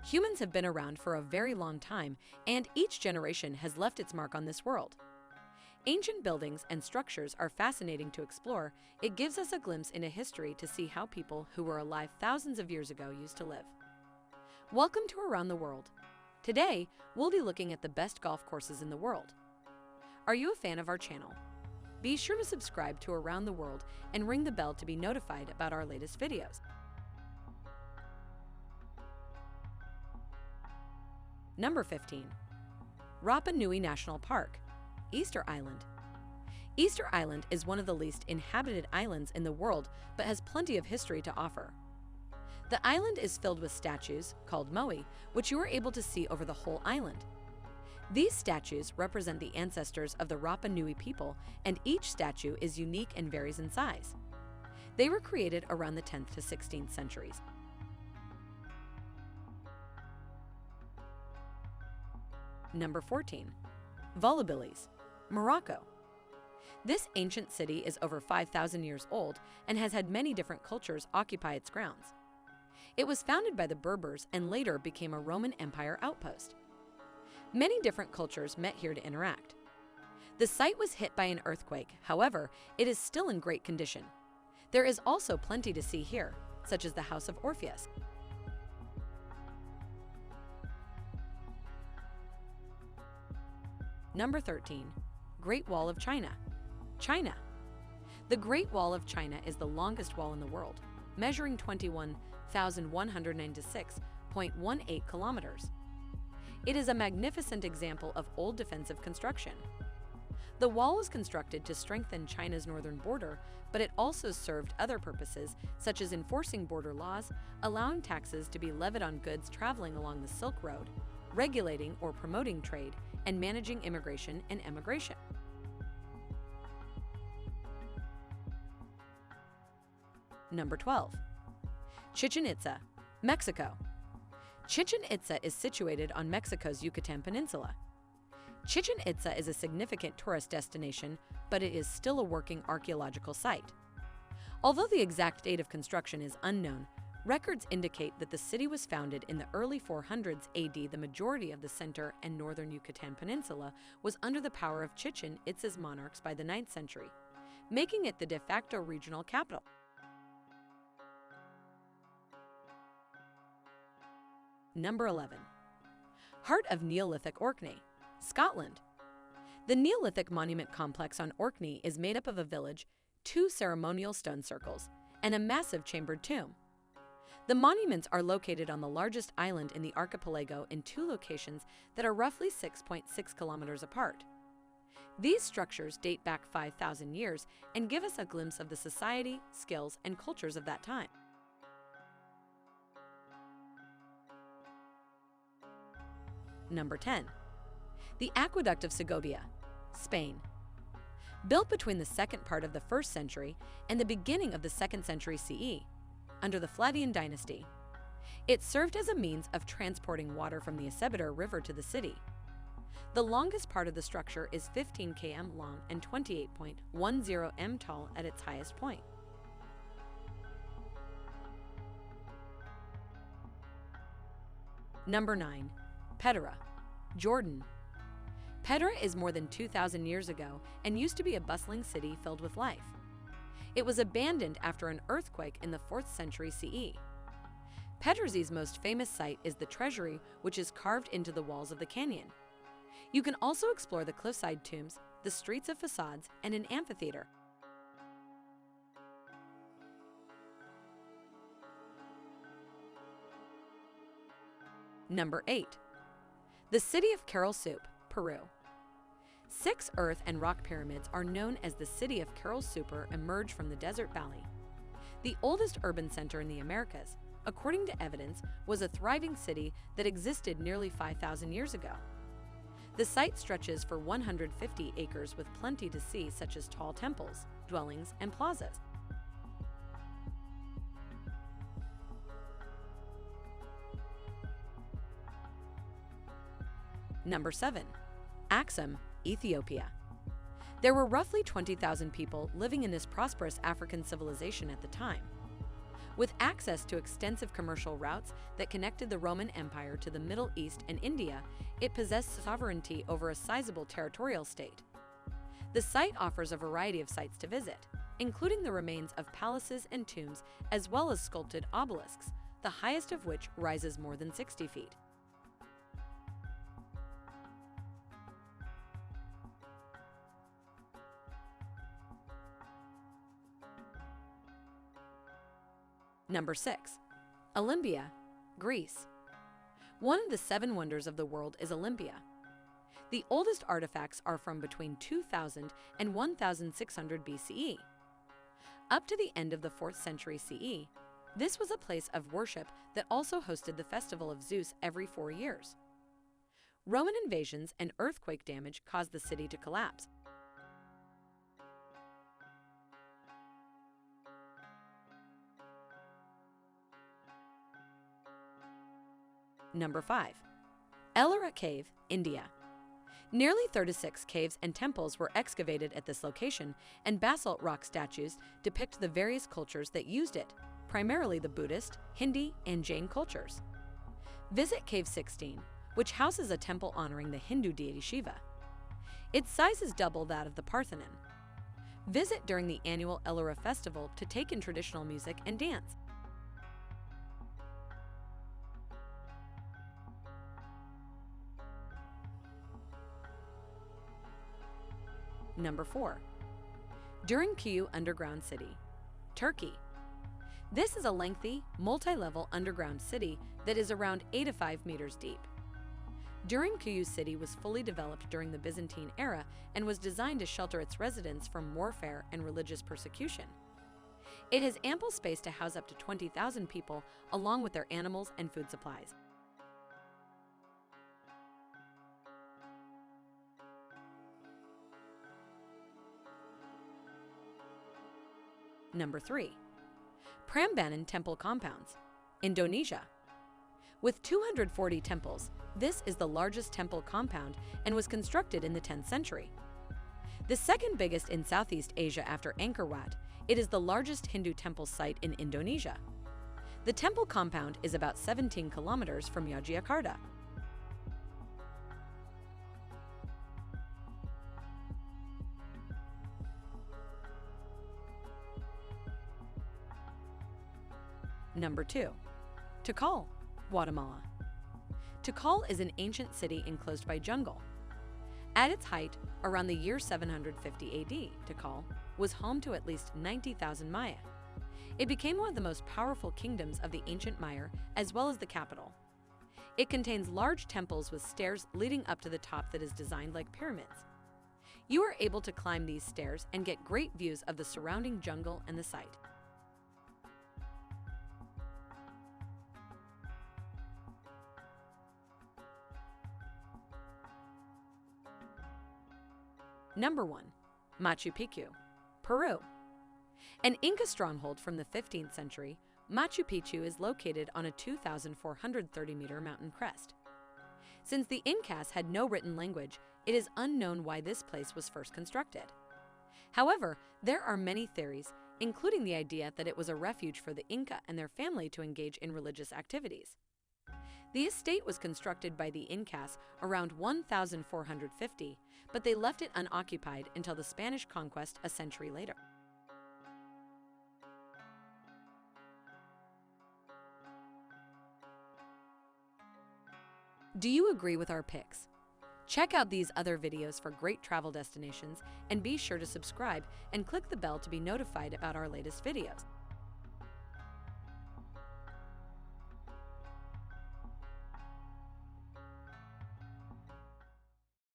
Humans have been around for a very long time, and each generation has left its mark on this world. Ancient buildings and structures are fascinating to explore. It gives us a glimpse into history to see how people who were alive thousands of years ago used to live. Welcome to Around the World. Today, we'll be looking at the best golf courses in the world. Are you a fan of our channel? Be sure to subscribe to Around the World and ring the bell to be notified about our latest videos. Number 15. Rapa Nui National Park, Easter Island. Easter Island is one of the least inhabited islands in the world but has plenty of history to offer. The island is filled with statues, called moai, which you are able to see over the whole island. These statues represent the ancestors of the Rapa Nui people, and each statue is unique and varies in size. They were created around the 10th to 16th centuries. Number 14. Volleybillies, Morocco. This ancient city is over 5,000 years old and has had many different cultures occupy its grounds. It was founded by the Berbers and later became a Roman Empire outpost. Many different cultures met here to interact. The site was hit by an earthquake, however, it is still in great condition. There is also plenty to see here, such as the House of Orpheus. Number 13. Great Wall of China, China. The Great Wall of China is the longest wall in the world, measuring 21,196.18 kilometers. It is a magnificent example of old defensive construction. The wall was constructed to strengthen China's northern border, but it also served other purposes, such as enforcing border laws, allowing taxes to be levied on goods traveling along the Silk Road, regulating or promoting trade, and managing immigration and emigration. Number 12. Chichen Itza, Mexico. Chichen Itza is situated on Mexico's Yucatan Peninsula. Chichen Itza is a significant tourist destination, but it is still a working archaeological site. Although the exact date of construction is unknown, records indicate that the city was founded in the early 400s AD. The majority of the center and northern Yucatan Peninsula was under the power of Chichen Itza's monarchs by the 9th century, making it the de facto regional capital. Number 11. Heart of Neolithic Orkney, Scotland. The Neolithic monument complex on Orkney is made up of a village, 2 ceremonial stone circles, and a massive chambered tomb. The monuments are located on the largest island in the archipelago in 2 locations that are roughly 6.6 kilometers apart. These structures date back 5,000 years and give us a glimpse of the society, skills, and cultures of that time. Number 10. The Aqueduct of Segovia, Spain. Built between the second part of the 1st century and the beginning of the 2nd century CE, under the Flavian dynasty. It served as a means of transporting water from the Acebedar River to the city. The longest part of the structure is 15 km long and 28.10 m tall at its highest point. Number 9. Petra, Jordan. Petra is more than 2,000 years ago and used to be a bustling city filled with life. It was abandoned after an earthquake in the 4th century CE. Petra's most famous site is the treasury, which is carved into the walls of the canyon. You can also explore the cliffside tombs, the streets of facades, and an amphitheater. Number 8. The City of Carrollton, Peru. 6 earth and rock pyramids are known as the City of Carrollton emerge from the desert valley. The oldest urban center in the Americas, according to evidence, was a thriving city that existed nearly 5,000 years ago. The site stretches for 150 acres with plenty to see, such as tall temples, dwellings, and plazas. Number 7. Aksum, Ethiopia. There were roughly 20,000 people living in this prosperous African civilization at the time. With access to extensive commercial routes that connected the Roman Empire to the Middle East and India, it possessed sovereignty over a sizable territorial state. The site offers a variety of sites to visit, including the remains of palaces and tombs, as well as sculpted obelisks, the highest of which rises more than 60 feet. Number 6. Olympia, Greece. One of the 7 wonders of the world is Olympia. The oldest artifacts are from between 2000 and 1600 BCE. Up to the end of the 4th century CE, this was a place of worship that also hosted the festival of Zeus every 4 years. Roman invasions and earthquake damage caused the city to collapse. Number 5. Elera Cave, India. Nearly 36 caves and temples were excavated at this location, and basalt rock statues depict the various cultures that used it, primarily the Buddhist, Hindi, and Jain cultures. Visit Cave 16, which houses a temple honoring the Hindu deity Shiva. Its size is double that of the Parthenon. Visit during the annual Elera festival to take in traditional music and dance. Number 4. During Cuyu Underground City, Turkey. This is a lengthy, multi-level underground city that is around 85 meters deep. During Cuyu City was fully developed during the Byzantine era and was designed to shelter its residents from warfare and religious persecution. It has ample space to house up to 20,000 people along with their animals and food supplies. Number 3. Prabanon Temple Compounds, Indonesia. With 240 temples, this is the largest temple compound and was constructed in the 10th century. The second biggest in Southeast Asia after Angkor Wat, it is the largest Hindu temple site in Indonesia. The temple compound is about 17 kilometers from Yogyakarta. Number 2. Takal, Guatemala. Takal is an ancient city enclosed by jungle. At its height, around the year 750 AD, Takal was home to at least 90,000 Maya. It became one of the most powerful kingdoms of the ancient Maya, as well as the capital. It contains large temples with stairs leading up to the top that is designed like pyramids. You are able to climb these stairs and get great views of the surrounding jungle and the site. Number 1. Machu Picchu, Peru. An Inca stronghold from the 15th century, Machu Picchu is located on a 2,430-meter mountain crest. Since the Incas had no written language, it is unknown why this place was first constructed. However, there are many theories, including the idea that it was a refuge for the Inca and their family to engage in religious activities. The estate was constructed by the Incas around 1450, but they left it unoccupied until the Spanish conquest a century later. Do you agree with our picks? Check out these other videos for great travel destinations and be sure to subscribe and click the bell to be notified about our latest videos.